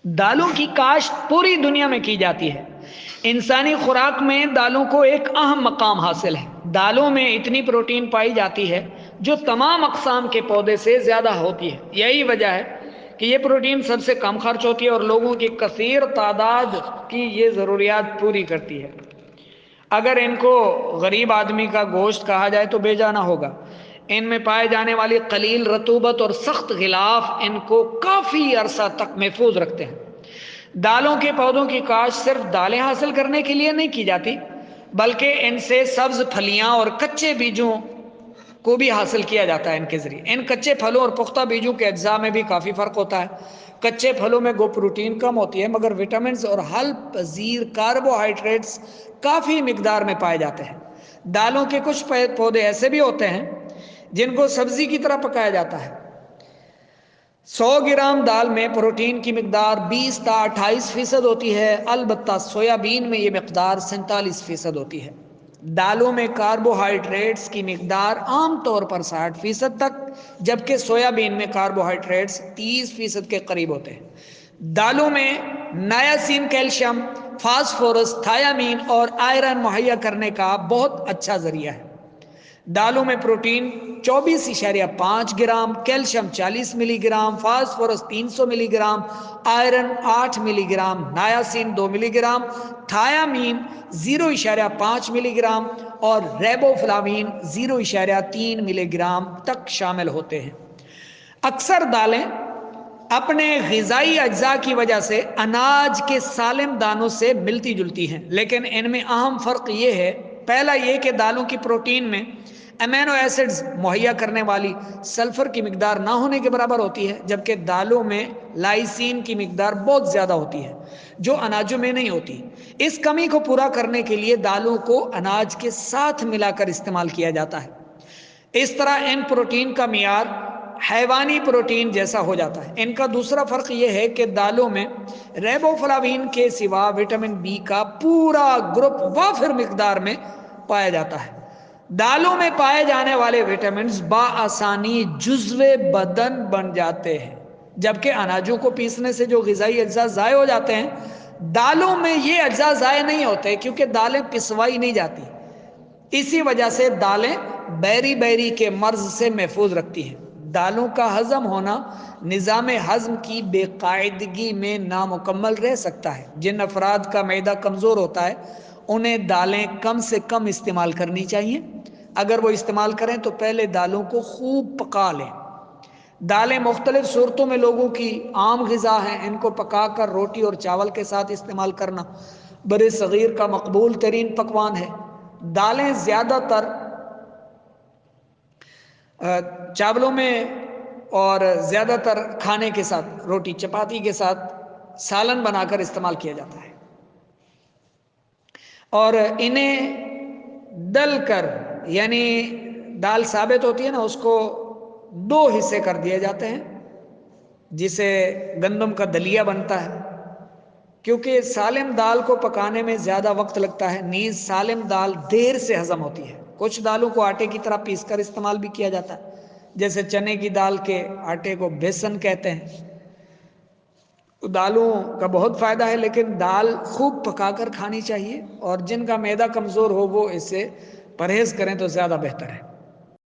دالوں کی کاشت پوری دنیا میں کی جاتی ہے۔ انسانی خوراک میں دالوں کو ایک اہم مقام حاصل ہے۔ دالوں میں اتنی پروٹین پائی جاتی ہے جو تمام اقسام کے پودے سے زیادہ ہوتی ہے۔ یہی وجہ ہے کہ یہ پروٹین سب سے کم خرچ ہوتی ہے اور لوگوں کی کثیر تعداد کی یہ ضروریات پوری کرتی ہے۔ اگر ان کو غریب آدمی کا گوشت کہا جائے تو بے جانا ہوگا۔ ان میں پائے جانے والی قلیل رطوبت اور سخت غلاف ان کو کافی عرصہ تک محفوظ رکھتے ہیں۔ دالوں کے پودوں کی کاشت صرف دالیں حاصل کرنے کے لیے نہیں کی جاتی، بلکہ ان سے سبز پھلیاں اور کچے بیجوں کو بھی حاصل کیا جاتا ہے۔ ان کے ذریعے ان کچے پھلوں اور پختہ بیجوں کے اجزاء میں بھی کافی فرق ہوتا ہے۔ کچے پھلوں میں گو پروٹین کم ہوتی ہے، مگر وٹامنز اور حل پذیر کاربوہائیڈریٹس کافی مقدار میں پائے جاتے ہیں۔ دالوں کے کچھ پودے ایسے بھی ہوتے ہیں جن کو سبزی کی طرح پکایا جاتا ہے۔ 100 گرام دال میں پروٹین کی مقدار 20 تا 28% ہوتی ہے، البتہ سویابین میں یہ مقدار 47% ہوتی ہے۔ دالوں میں کاربوہائیڈریٹس کی مقدار عام طور پر 60% تک، جبکہ سویابین میں کاربوہائیڈریٹس 30% کے قریب ہوتے ہیں۔ دالوں میں نایاسین کیلشیم، فاسفورس، تھیامین اور آئرن مہیا کرنے کا بہت اچھا ذریعہ ہے۔ دالوں میں پروٹین 24.5 گرام، کیلشیم 40 ملی گرام، فاسفورس 300 ملی گرام، آئرن 8 ملی گرام، نایاسین 2 ملی گرام، تھیامین 0.5 ملی گرام اور ریبو فلاوین 0.3 ملی گرام تک شامل ہوتے ہیں۔ اکثر دالیں اپنے غذائی اجزاء کی وجہ سے اناج کے سالم دانوں سے ملتی جلتی ہیں، لیکن ان میں اہم فرق یہ ہے: پہلا یہ کہ دالوں کی پروٹین میں امینو ایسڈز مہیا کرنے والی سلفر کی مقدار نہ ہونے کے برابر ہوتی ہے، جبکہ دالوں میں لائسین کی مقدار بہت زیادہ ہوتی ہے جو اناجوں میں نہیں ہوتی۔ اس کمی کو پورا کرنے کے لیے دالوں کو اناج کے ساتھ ملا کر استعمال کیا جاتا ہے۔ اس طرح ان پروٹین کا معیار حیوانی پروٹین جیسا ہو جاتا ہے۔ ان کا دوسرا فرق یہ ہے کہ دالوں میں ریبو فلاوین کے سوا وٹامن بی کا پورا گروپ وافر مقدار میں پایا جاتا ہے۔ دالوں میں پائے جانے والے وٹامنز بآسانی جزو بدن بن جاتے ہیں، جبکہ اناجوں کو پیسنے سے جو غذائی اجزاء ضائع ہو جاتے ہیں، دالوں میں یہ اجزاء ضائع نہیں ہوتے کیونکہ دالیں پسوائی نہیں جاتی۔ اسی وجہ سے دالیں بیری کے مرض سے محفوظ رکھتی ہیں۔ دالوں کا ہضم ہونا نظام ہضم کی بے قاعدگی میں نامکمل رہ سکتا ہے۔ جن افراد کا معدہ کمزور ہوتا ہے انہیں دالیں کم سے کم استعمال کرنی چاہیے۔ اگر وہ استعمال کریں تو پہلے دالوں کو خوب پکا لیں۔ دالیں مختلف صورتوں میں لوگوں کی عام غذا ہیں۔ ان کو پکا کر روٹی اور چاول کے ساتھ استعمال کرنا برِ صغیر کا مقبول ترین پکوان ہے۔ دالیں زیادہ تر چاولوں میں اور زیادہ تر کھانے کے ساتھ، روٹی چپاتی کے ساتھ سالن بنا کر استعمال کیا جاتا ہے، اور انہیں دل کر، یعنی دال ثابت ہوتی ہے نا، اس کو 2 حصے کر دیے جاتے ہیں جسے گندم کا دلیا بنتا ہے، کیونکہ سالم دال کو پکانے میں زیادہ وقت لگتا ہے، نیز سالم دال دیر سے ہضم ہوتی ہے۔ کچھ دالوں کو آٹے کی طرح پیس کر استعمال بھی کیا جاتا ہے، جیسے چنے کی دال کے آٹے کو بیسن کہتے ہیں۔ دالوں کا بہت فائدہ ہے، لیکن دال خوب پکا کر کھانی چاہیے، اور جن کا معدہ کمزور ہو وہ اس سے پرہیز کریں تو زیادہ بہتر ہے۔